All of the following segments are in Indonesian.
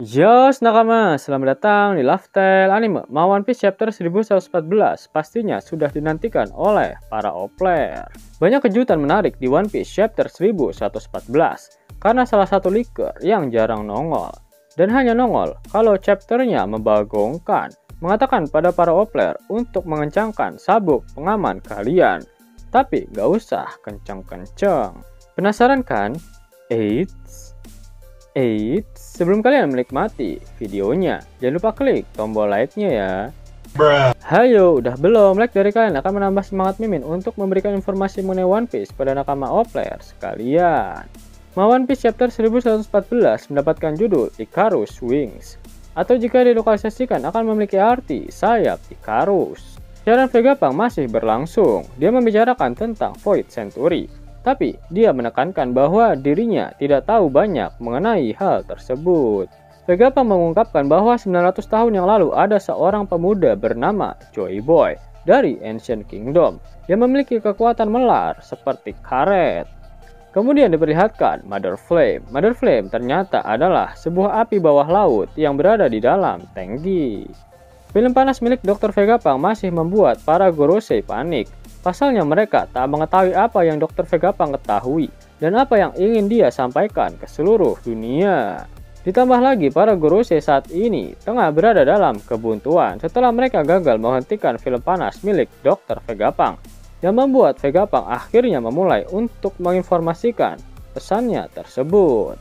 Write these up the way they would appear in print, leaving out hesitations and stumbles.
Yos nakama, selamat datang di Lifestyle Anime. One Piece chapter 1114 pastinya sudah dinantikan oleh para player. Banyak kejutan menarik di One Piece chapter 1114 karena salah satu leaker yang jarang nongol. Dan hanya nongol kalau chapternya membagongkan, mengatakan pada para player untuk mengencangkan sabuk pengaman kalian. Tapi gak usah kenceng-kenceng. Penasaran kan? Sebelum kalian menikmati videonya, jangan lupa klik tombol like-nya ya. Hayo, udah belum? Like dari kalian akan menambah semangat Mimin untuk memberikan informasi mengenai One Piece pada nakama player sekalian. One Piece chapter 1114 mendapatkan judul Icarus Wings, atau jika dilokalisasikan akan memiliki arti sayap Icarus. Siaran Vegapunk masih berlangsung. Dia membicarakan tentang Void Century, tapi dia menekankan bahwa dirinya tidak tahu banyak mengenai hal tersebut. Vegapunk mengungkapkan bahwa 900 tahun yang lalu ada seorang pemuda bernama Joy Boy dari Ancient Kingdom yang memiliki kekuatan melar seperti karet. Kemudian diperlihatkan Mother Flame. Mother Flame ternyata adalah sebuah api bawah laut yang berada di dalam tangki. Film panas milik Dr. Vegapunk masih membuat para Gorosei panik. Pasalnya mereka tak mengetahui apa yang Dr. Vegapunk ketahui dan apa yang ingin dia sampaikan ke seluruh dunia. Ditambah lagi para Gorosei saat ini tengah berada dalam kebuntuan setelah mereka gagal menghentikan film panas milik Dr. Vegapunk yang membuat Vegapunk akhirnya memulai untuk menginformasikan pesannya tersebut.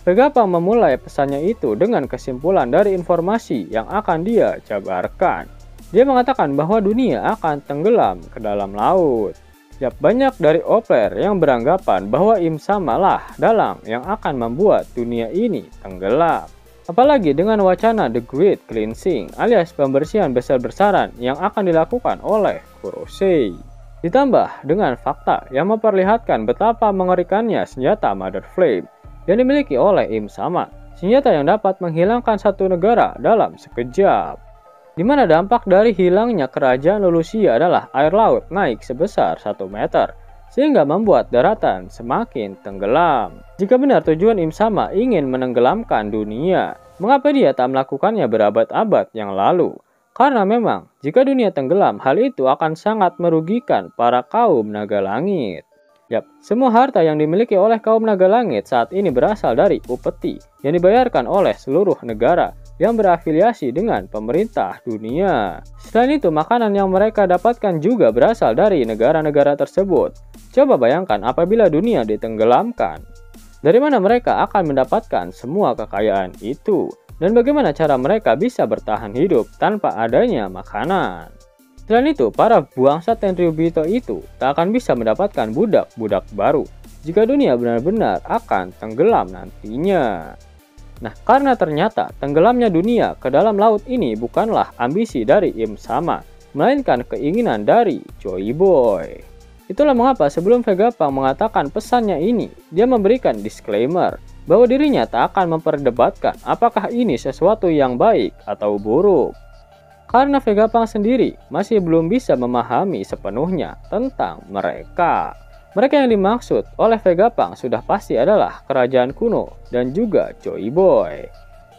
Vegapunk memulai pesannya itu dengan kesimpulan dari informasi yang akan dia jabarkan. Dia mengatakan bahwa dunia akan tenggelam ke dalam laut. Banyak dari player yang beranggapan bahwa Im Sama lah dalang yang akan membuat dunia ini tenggelam. Apalagi dengan wacana The Great Cleansing alias pembersihan besar-besaran yang akan dilakukan oleh Gorosei. Ditambah dengan fakta yang memperlihatkan betapa mengerikannya senjata Mother Flame yang dimiliki oleh Im Sama, senjata yang dapat menghilangkan satu negara dalam sekejap. Di mana dampak dari hilangnya kerajaan Lulusia adalah air laut naik sebesar 1 meter, sehingga membuat daratan semakin tenggelam. Jika benar tujuan Im Sama ingin menenggelamkan dunia, mengapa dia tak melakukannya berabad-abad yang lalu? Karena memang, jika dunia tenggelam, hal itu akan sangat merugikan para kaum naga langit. Semua harta yang dimiliki oleh kaum naga langit saat ini berasal dari upeti yang dibayarkan oleh seluruh negara yang berafiliasi dengan pemerintah dunia. Selain itu, makanan yang mereka dapatkan juga berasal dari negara-negara tersebut. Coba bayangkan apabila dunia ditenggelamkan. Dari mana mereka akan mendapatkan semua kekayaan itu? Dan bagaimana cara mereka bisa bertahan hidup tanpa adanya makanan? Selain itu, para bangsa Tenryubito itu tak akan bisa mendapatkan budak-budak baru jika dunia benar-benar akan tenggelam nantinya. Nah, karena ternyata tenggelamnya dunia ke dalam laut ini bukanlah ambisi dari Im Sama, melainkan keinginan dari Joy Boy. Itulah mengapa sebelum Vegapunk mengatakan pesannya ini, dia memberikan disclaimer bahwa dirinya tak akan memperdebatkan apakah ini sesuatu yang baik atau buruk. Karena Vegapunk sendiri masih belum bisa memahami sepenuhnya tentang mereka. Mereka yang dimaksud oleh Vegapunk sudah pasti adalah kerajaan kuno dan juga Joy Boy.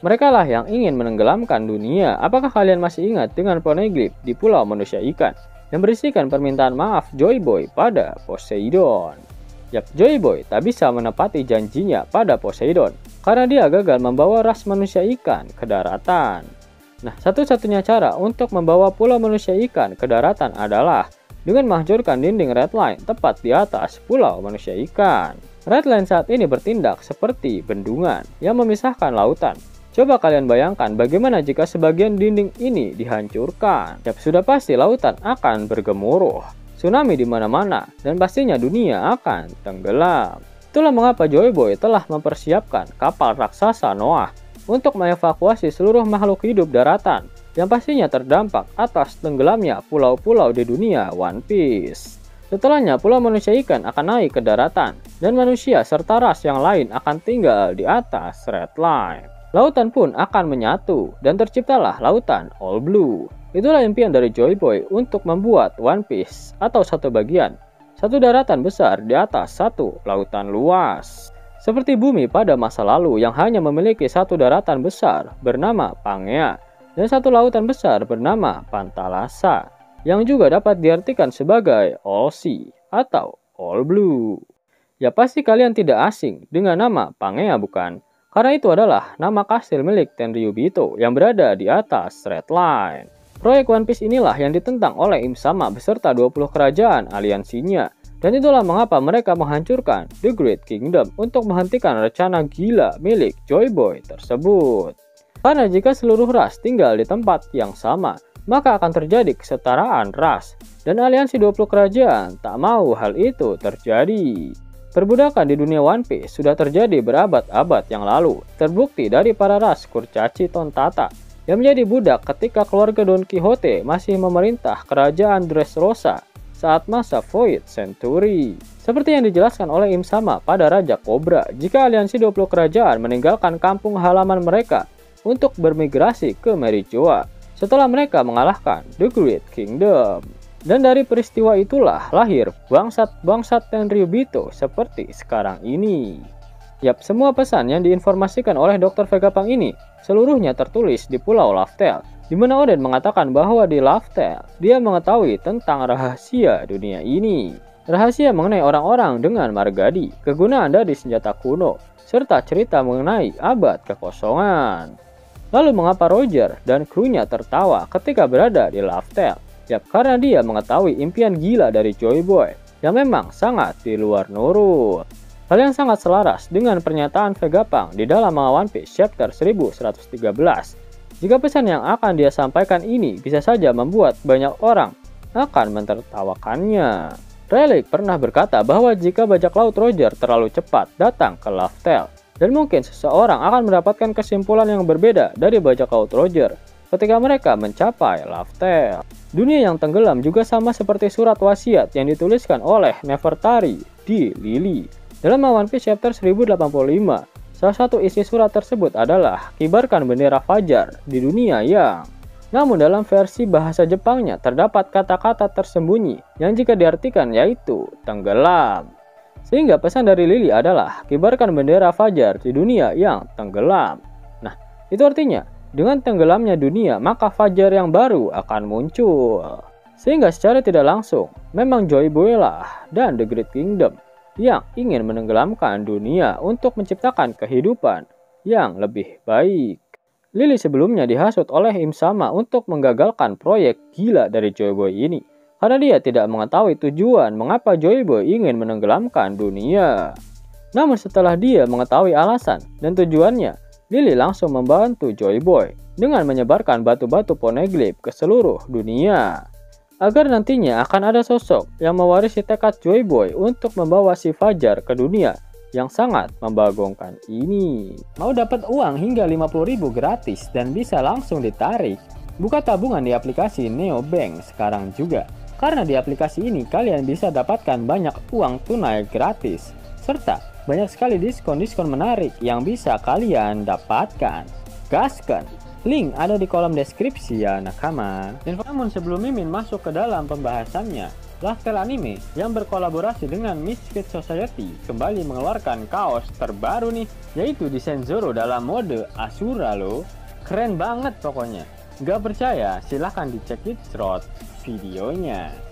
Mereka lah yang ingin menenggelamkan dunia. Apakah kalian masih ingat dengan Poneglyph di Pulau Manusia Ikan yang berisikan permintaan maaf Joy Boy pada Poseidon? Joy Boy tak bisa menepati janjinya pada Poseidon karena dia gagal membawa ras manusia ikan ke daratan. Nah, satu-satunya cara untuk membawa Pulau Manusia Ikan ke daratan adalah dengan menghancurkan dinding Red Line tepat di atas Pulau Manusia Ikan. Red Line saat ini bertindak seperti bendungan yang memisahkan lautan. Coba kalian bayangkan bagaimana jika sebagian dinding ini dihancurkan. Sudah pasti lautan akan bergemuruh, tsunami di mana-mana, dan pastinya dunia akan tenggelam. Itulah mengapa Joy Boy telah mempersiapkan kapal raksasa Noah untuk mengevakuasi seluruh makhluk hidup daratan yang pastinya terdampak atas tenggelamnya pulau-pulau di dunia One Piece. Setelahnya, Pulau Manusia Ikan akan naik ke daratan, dan manusia serta ras yang lain akan tinggal di atas Red Line. Lautan pun akan menyatu, dan terciptalah lautan All Blue. Itulah impian dari Joy Boy untuk membuat One Piece, atau satu bagian, satu daratan besar di atas satu lautan luas. Seperti bumi pada masa lalu yang hanya memiliki satu daratan besar bernama Pangea dan satu lautan besar bernama Pantalasa, yang juga dapat diartikan sebagai All Sea atau All Blue. Ya pasti kalian tidak asing dengan nama Pangea bukan? Karena itu adalah nama kastil milik Tenryubito yang berada di atas Red Line. Proyek One Piece inilah yang ditentang oleh Im Sama beserta 20 kerajaan aliansinya. Dan itulah mengapa mereka menghancurkan The Great Kingdom untuk menghentikan rencana gila milik Joy Boy tersebut. Karena jika seluruh ras tinggal di tempat yang sama, maka akan terjadi kesetaraan ras. Dan aliansi 20 kerajaan tak mau hal itu terjadi. Perbudakan di dunia One Piece sudah terjadi berabad-abad yang lalu. Terbukti dari para ras kurcaci Tontata yang menjadi budak ketika keluarga Don Quixote masih memerintah kerajaan Dressrosa saat masa Void Century. Seperti yang dijelaskan oleh Im Sama pada Raja Cobra, jika aliansi 20 kerajaan meninggalkan kampung halaman mereka untuk bermigrasi ke Merijoa setelah mereka mengalahkan The Great Kingdom. Dan dari peristiwa itulah lahir bangsat-bangsat Tenryubito seperti sekarang ini. Yap, semua pesan yang diinformasikan oleh Dr. Vegapunk ini seluruhnya tertulis di Pulau Laftel, di mana Oden mengatakan bahwa di Laftel dia mengetahui tentang rahasia dunia ini. Rahasia mengenai orang-orang dengan margadi, kegunaan dari senjata kuno, serta cerita mengenai abad kekosongan. Lalu mengapa Roger dan krunya tertawa ketika berada di Laftel? Yap, karena dia mengetahui impian gila dari Joy Boy yang memang sangat di luar nurut. Hal yang sangat selaras dengan pernyataan Vegapunk di dalam manga One Piece chapter 1113. Jika pesan yang akan dia sampaikan ini bisa saja membuat banyak orang akan mentertawakannya. Rayleigh pernah berkata bahwa jika bajak laut Roger terlalu cepat datang ke Laftel, dan mungkin seseorang akan mendapatkan kesimpulan yang berbeda dari bajak laut Roger ketika mereka mencapai Laftel. Dunia yang tenggelam juga sama seperti surat wasiat yang dituliskan oleh Nefertari di Lily. Dalam One Piece chapter 1085, salah satu isi surat tersebut adalah kibarkan bendera fajar di dunia yang. Namun dalam versi bahasa Jepangnya terdapat kata-kata tersembunyi yang jika diartikan yaitu tenggelam. Sehingga pesan dari Lily adalah kibarkan bendera fajar di dunia yang tenggelam. Nah, itu artinya dengan tenggelamnya dunia, maka fajar yang baru akan muncul. Sehingga secara tidak langsung, memang Joy Boy lah dan The Great Kingdom yang ingin menenggelamkan dunia untuk menciptakan kehidupan yang lebih baik. Lily sebelumnya dihasut oleh Im Sama untuk menggagalkan proyek gila dari Joy Boy ini, karena dia tidak mengetahui tujuan mengapa Joy Boy ingin menenggelamkan dunia. Namun setelah dia mengetahui alasan dan tujuannya, Lily langsung membantu Joy Boy dengan menyebarkan batu-batu poneglyph ke seluruh dunia. Agar nantinya akan ada sosok yang mewarisi tekad Joy Boy untuk membawa si Fajar ke dunia yang sangat membagongkan ini. Mau dapat uang hingga 50.000 gratis dan bisa langsung ditarik? Buka tabungan di aplikasi Neobank sekarang juga. Karena di aplikasi ini kalian bisa dapatkan banyak uang tunai gratis, serta banyak sekali diskon-diskon menarik yang bisa kalian dapatkan. Gaskan! Link ada di kolom deskripsi ya nakama. Namun sebelum Mimin masuk ke dalam pembahasannya, Laftel Anime yang berkolaborasi dengan Misfit Society kembali mengeluarkan kaos terbaru nih, yaitu desain Zoro dalam mode Asura loh. Keren banget pokoknya. Gak percaya? Silahkan dicek di short videonya.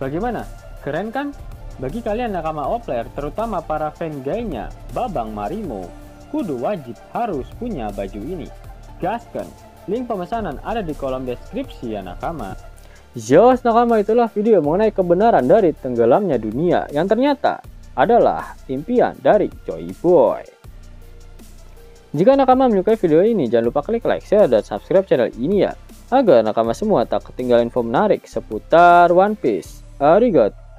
Bagaimana? Keren kan? Bagi kalian nakama Outlier, terutama para fan gaynya Babang Marimo, kudu wajib harus punya baju ini. Gaskan! Link pemesanan ada di kolom deskripsi ya nakama. Yos nakama, itulah video mengenai kebenaran dari tenggelamnya dunia yang ternyata adalah impian dari Joy Boy. Jika nakama menyukai video ini, jangan lupa klik like, share, dan subscribe channel ini ya, agar nakama semua tak ketinggalan info menarik seputar One Piece. Arigato.